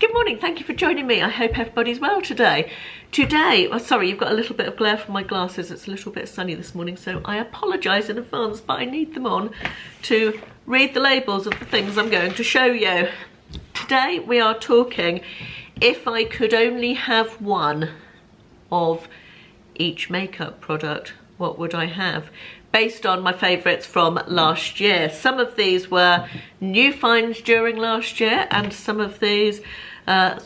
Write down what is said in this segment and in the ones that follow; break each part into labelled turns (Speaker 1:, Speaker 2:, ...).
Speaker 1: Good morning, thank you for joining me. I hope everybody's well today. Oh sorry, you've got a little bit of glare from my glasses. It's a little bit sunny this morning, so I apologise in advance, but I need them on to read the labels of the things I'm going to show you. Today we are talking if I could only have one of each makeup product, what would I have? Based on my favourites from last year. Some of these were new finds during last year, and some of these are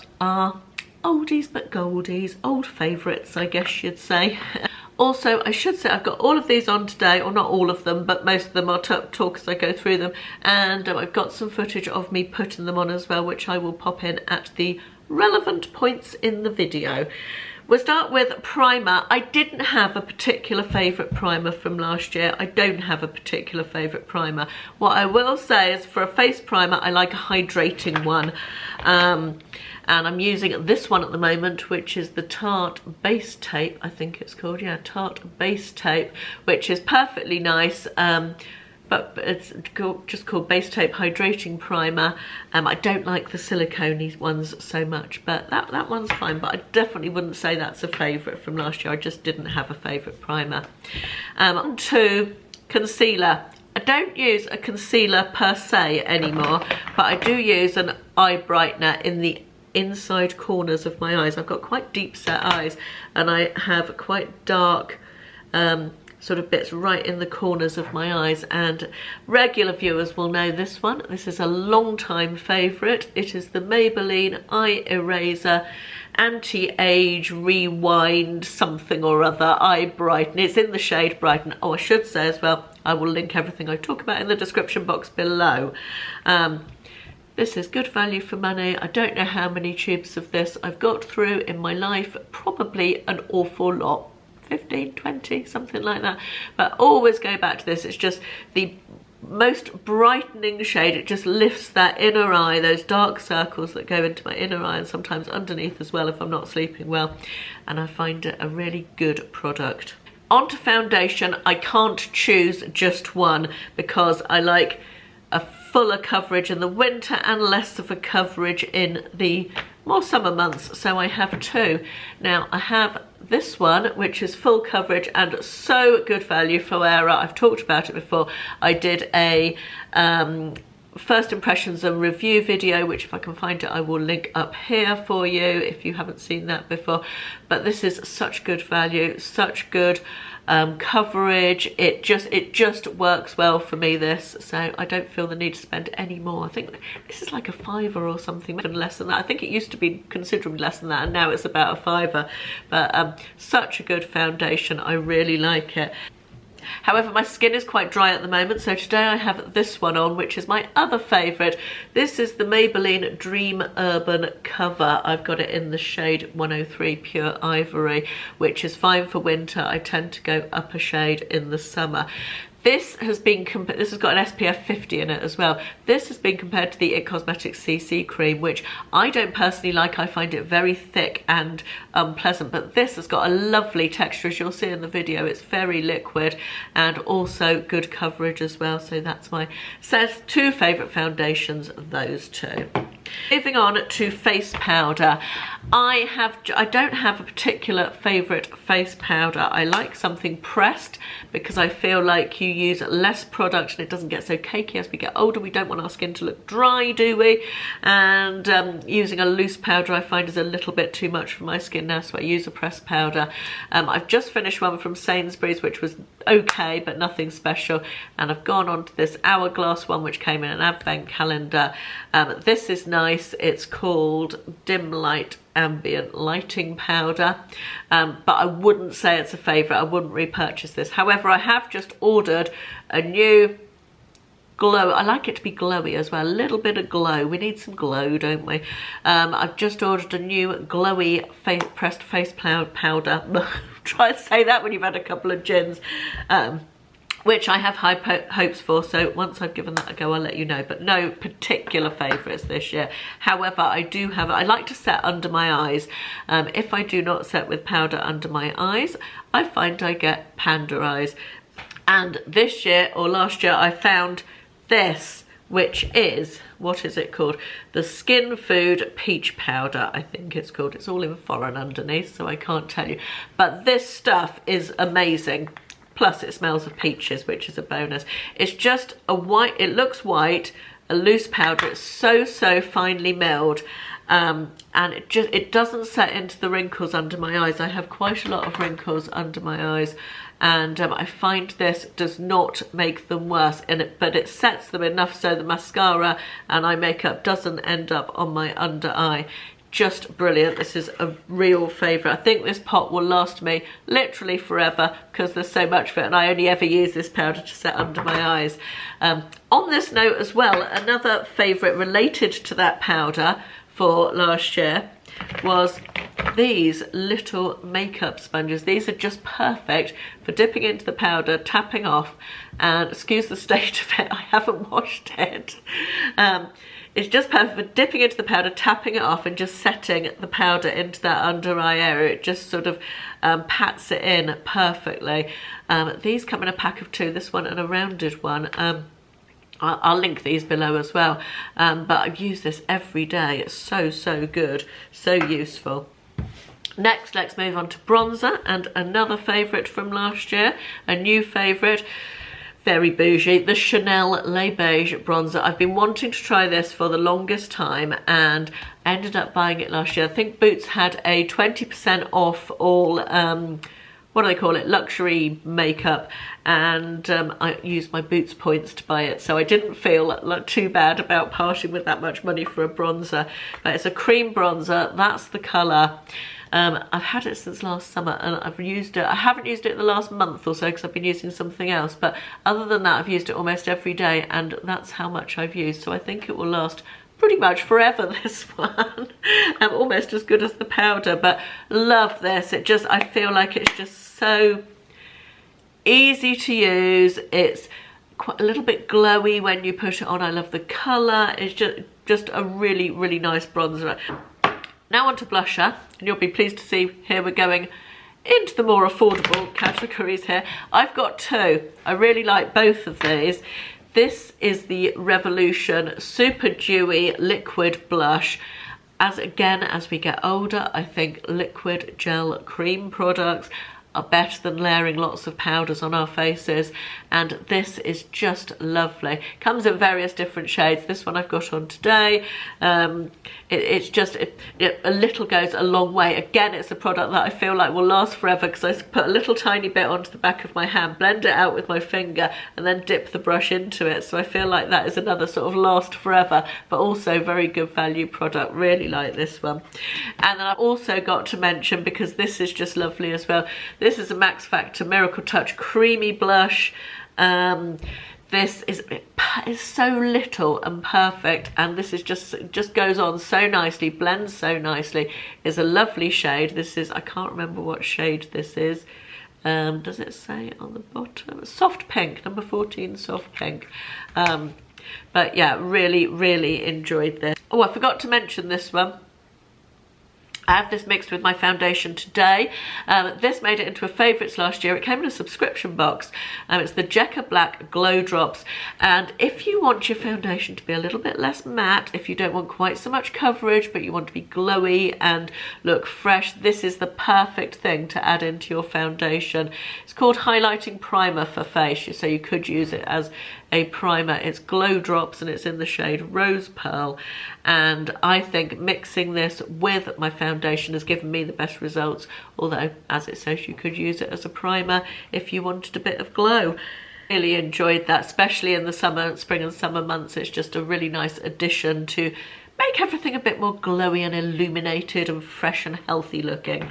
Speaker 1: oldies but goldies, old favourites I guess you'd say. Also, I should say I've got all of these on today, or not all of them, but most of them. I'll talk as I go through them, and I've got some footage of me putting them on as well, which I will pop in at the relevant points in the video. We'll start with primer. I didn't have a particular favourite primer from last year. I don't have a particular favourite primer. What I will say is for a face primer, I like a hydrating one. And I'm using this one at the moment, which is the Tarte Base Tape, I think it's called. Yeah, Tarte Base Tape, which is perfectly nice. But it's just called Base Tape Hydrating Primer. I don't like the silicone ones so much, but that one's fine. But I definitely wouldn't say that's a favourite from last year. I just didn't have a favourite primer. On to concealer. I don't use a concealer per se anymore, but I do use an eye brightener in the inside corners of my eyes. I've got quite deep set eyes, and I have quite dark sort of bits right in the corners of my eyes, and regular viewers will know this one. This is a long time favourite. It is the Maybelline Eye Eraser Anti-Age Rewind something or other eye brighten. It's in the shade Brighten. Oh, I should say as well, I will link everything I talk about in the description box below. This is good value for money. I don't know how many tubes of this I've got through in my life, probably an awful lot. 15, 20, something like that. But always go back to this. It's just the most brightening shade. It just lifts that inner eye, those dark circles that go into my inner eye, and sometimes underneath as well if I'm not sleeping well. And I find it a really good product. On to foundation. I can't choose just one because I like a fuller coverage in the winter and less of a coverage in the more summer months, so I have two. Now I have this one, which is full coverage and so good value for wearer. I've talked about it before. I did a first impressions and review video, which if I can find it I will link up here for you if you haven't seen that before. But this is such good value, such good coverage. It just works well for me, this, so I don't feel the need to spend any more. I think this is like a £5 or something, maybe less than that. I think it used to be considerably less than that, and now it's about a £5. But such a good foundation. I really like it. However, my skin is quite dry at the moment, so today I have this one on, which is my other favourite. This is the Maybelline Dream Urban Cover. I've got it in the shade 103 Pure Ivory, which is fine for winter. I tend to go up a shade in the summer. This has got an SPF 50 in it as well. This has been compared to the IT Cosmetics CC cream, which I don't personally like. I find it very thick and unpleasant, but this has got a lovely texture, as you'll see in the video. It's very liquid and also good coverage as well. So that's my two favourite foundations, those two. Moving on to face powder. I don't have a particular favourite face powder. I like something pressed because I feel like you use less product and it doesn't get so cakey. As we get older, we don't want our skin to look dry, do we? And using a loose powder I find is a little bit too much for my skin now, so I use a pressed powder. I've just finished one from Sainsbury's, which was okay but nothing special, and I've gone on to this Hourglass one, which came in an advent calendar. This is nice. It's called Dim Light Ambient Lighting Powder, but I wouldn't say it's a favourite. I wouldn't repurchase this. However, I have just ordered a new glow. I like it to be glowy as well, a little bit of glow. We need some glow, don't we? I've just ordered a new glowy pressed face powder. Try to say that when you've had a couple of gins. Which I have high hopes for, so once I've given that a go I'll let you know, but no particular favourites this year. However, I like to set under my eyes. If I do not set with powder under my eyes, I find I get panda eyes. And this year or last year I found this, which is, what is it called? The Skin Food Peach Powder, I think it's called. It's all in foreign underneath, so I can't tell you. But this stuff is amazing. Plus it smells of peaches, which is a bonus. It's just a white, it looks white, a loose powder. It's so finely milled. And it doesn't set into the wrinkles under my eyes. I have quite a lot of wrinkles under my eyes, and I find this does not make them worse, but it sets them enough so the mascara and eye makeup doesn't end up on my under eye. Just brilliant. This is a real favourite. I think this pot will last me literally forever because there's so much of it, and I only ever use this powder to set under my eyes. On this note as well, another favourite related to that powder for last year was these little makeup sponges. These are just perfect for dipping into the powder, tapping off, and excuse the state of it, I haven't washed it. It's just perfect for dipping into the powder, tapping it off, and just setting the powder into that under eye area. It just sort of pats it in perfectly. These come in a pack of 2, this one and a rounded one. I'll link these below as well, but I use this every day. It's so good, so useful. Next, let's move on to bronzer, and another favourite from last year, a new favourite, very bougie, the Chanel Le Beige bronzer. I've been wanting to try this for the longest time and ended up buying it last year. I think Boots had a 20% off all what do they call it, luxury makeup, and I used my Boots points to buy it, so I didn't feel like too bad about parting with that much money for a bronzer. But it's a cream bronzer, that's the colour. I've had it since last summer, and I've used it. I haven't used it in the last month or so because I've been using something else, but other than that I've used it almost every day, and that's how much I've used, so I think it will last pretty much forever, this one. Almost as good as the powder, but love this. It just, I feel like it's just so easy to use. It's quite a little bit glowy when you put it on. I love the colour. It's just a really nice bronzer. Now onto blusher, and you'll be pleased to see here we're going into the more affordable categories here. I've got 2. I really like both of these. This is the Revolution Super Dewy Liquid Blush. As we get older, I think liquid gel cream products are better than layering lots of powders on our faces, and this is just lovely. Comes in various different shades. This one I've got on today. It's just a little goes a long way. Again, it's a product that I feel like will last forever because I put a little tiny bit onto the back of my hand, blend it out with my finger, and then dip the brush into it. So I feel like that is another sort of last forever, but also very good value product. Really like this one. And then I've also got to mention, because this is just lovely as well, this is a Max Factor Miracle Touch Creamy Blush. This is so little and perfect, and this is just goes on so nicely, blends so nicely. It's a lovely shade. This is, I can't remember what shade this is. Does it say on the bottom? Soft pink, number 14, soft pink. But yeah, really enjoyed this. Oh, I forgot to mention this one. I have this mixed with my foundation today. This made it into a favourites last year. It came in a subscription box. It's the Jekka Black Glow Drops. And if you want your foundation to be a little bit less matte, if you don't want quite so much coverage, but you want to be glowy and look fresh, this is the perfect thing to add into your foundation. It's called Highlighting Primer for Face, so you could use it as a primer. It's Glow Drops and it's in the shade Rose Pearl, and I think mixing this with my foundation has given me the best results, although as it says you could use it as a primer if you wanted a bit of glow. Really enjoyed that, especially in the spring and summer months. It's just a really nice addition to make everything a bit more glowy and illuminated and fresh and healthy looking.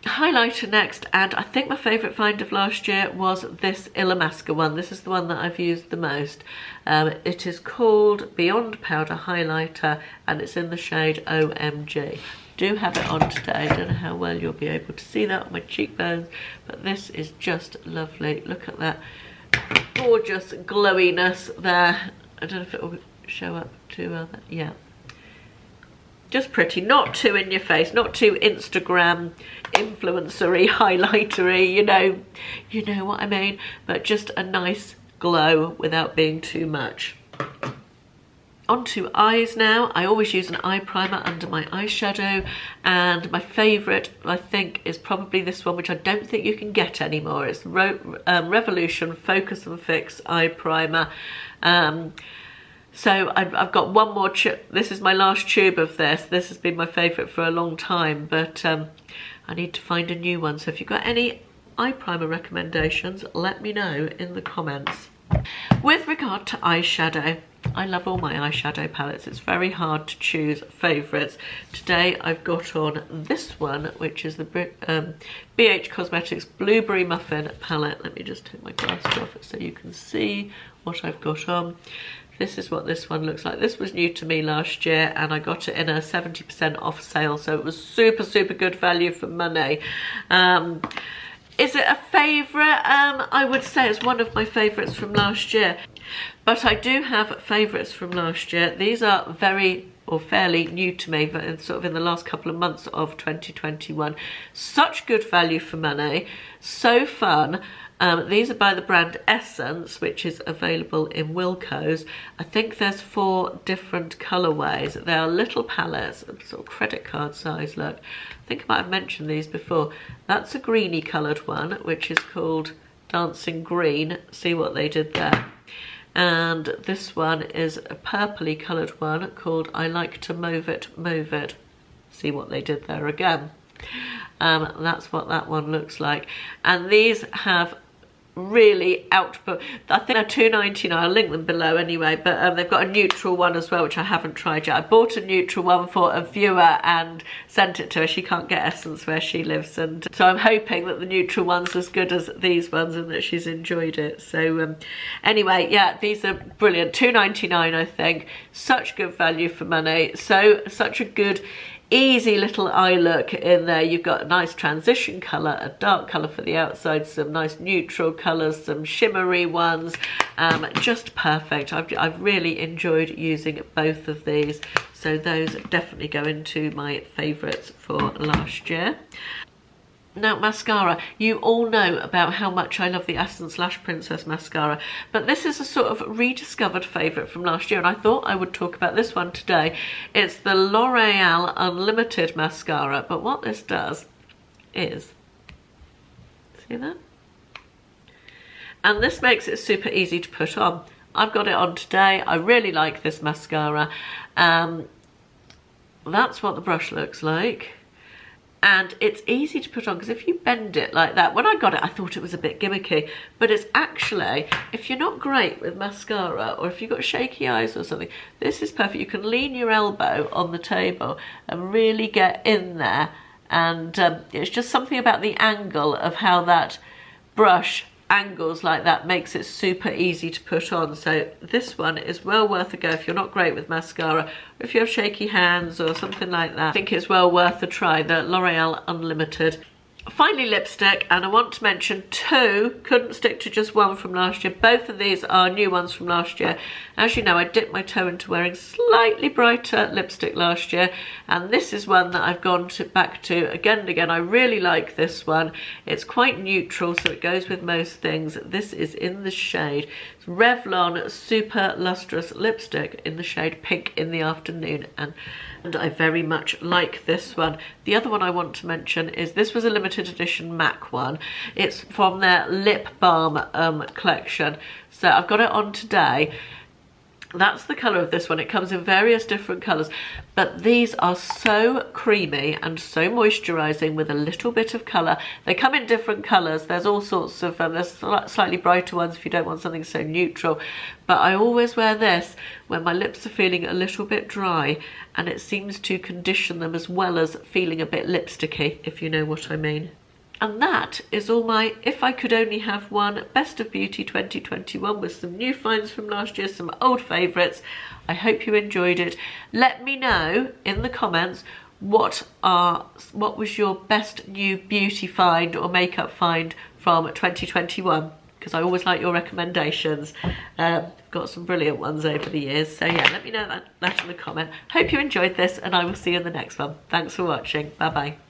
Speaker 1: Highlighter next, and I think my favourite find of last year was this Illamasqua one. This is the one that I've used the most. It is called Beyond Powder Highlighter, and it's in the shade OMG. Do have it on today. I don't know how well you'll be able to see that on my cheekbones, but this is just lovely. Look at that gorgeous glowiness there. I don't know if it will show up too well. Yeah. Just pretty, not too in your face, not too Instagram influencery, highlightery, you know what I mean, but just a nice glow without being too much. onto eyes now. I always use an eye primer under my eyeshadow, and my favourite, I think, is probably this one, which I don't think you can get anymore. It's Revolution Focus and Fix Eye Primer. So I've got one more tube. This is my last tube of this. This has been my favourite for a long time, but I need to find a new one. So if you've got any eye primer recommendations, let me know in the comments. With regard to eyeshadow, I love all my eyeshadow palettes. It's very hard to choose favourites. Today I've got on this one, which is the BH Cosmetics Blueberry Muffin palette. Let me just take my glasses off so you can see what I've got on. This is what this one looks like. This was new to me last year, and I got it in a 70% off sale, so it was super, super good value for money. Is it a favourite? I would say it's one of my favourites from last year. But I do have favourites from last year. These are very or fairly new to me, but sort of in the last couple of months of 2021. Such good value for money, so fun. These are by the brand Essence, which is available in Wilko's. I think there's 4 different colourways. They are little palettes, sort of credit card size look. I think I might have mentioned these before. That's a greeny coloured one, which is called Dancing Green. See what they did there. And this one is a purpley coloured one called I Like to Move It, Move It. See what they did there again. That's what that one looks like. And these have really output. I think they're $2.99. I'll link them below anyway, but they've got a neutral one as well, which I haven't tried yet. I bought a neutral one for a viewer and sent it to her. She can't get Essence where she lives, and so I'm hoping that the neutral one's as good as these ones and that she's enjoyed it. So anyway, yeah, these are brilliant. $2.99 I think. Such good value for money. Such a good easy little eye look in there. You've got a nice transition colour, a dark colour for the outside, some nice neutral colours, some shimmery ones, just perfect. I've really enjoyed using both of these, so those definitely go into my favourites for last year. Now, mascara. You all know about how much I love the Essence Lash Princess mascara, but this is a sort of rediscovered favourite from last year, and I thought I would talk about this one today. It's the L'Oreal Unlimited mascara, but what this does is, see that? And this makes it super easy to put on. I've got it on today. I really like this mascara. That's what the brush looks like. And it's easy to put on because if you bend it like that, when I got it I thought it was a bit gimmicky, but it's actually, if you're not great with mascara or if you've got shaky eyes or something, this is perfect. You can lean your elbow on the table and really get in there, and it's just something about the angle of how that brush angles like that makes it super easy to put on. So this one is well worth a go if you're not great with mascara, or if you have shaky hands or something like that. I think it's well worth a try, the L'Oreal Unlimited. Finally, lipstick, and I want to mention 2, couldn't stick to just one from last year. Both of these are new ones from last year. As you know, I dipped my toe into wearing slightly brighter lipstick last year, and this is one that I've gone back to again and again. I really like this one. It's quite neutral, so it goes with most things. This is in the shade Revlon Super Lustrous Lipstick in the shade Pink in the Afternoon, and I very much like this one. The other one I want to mention is this was a limited edition MAC one. It's from their lip balm collection, so I've got it on today. That's the colour of this one. It comes in various different colours, but these are so creamy and so moisturising with a little bit of colour. They come in different colours. There's all sorts of, there's slightly brighter ones if you don't want something so neutral, but I always wear this when my lips are feeling a little bit dry, and it seems to condition them as well as feeling a bit lipsticky, if you know what I mean. And that is all my If I Could Only Have One Best of Beauty 2021, with some new finds from last year, some old favourites. I hope you enjoyed it. Let me know in the comments what was your best new beauty find or makeup find from 2021, because I always like your recommendations. Got some brilliant ones over the years, so yeah, let me know that in the comment. Hope you enjoyed this, and I will see you in the next one. Thanks for watching. Bye bye.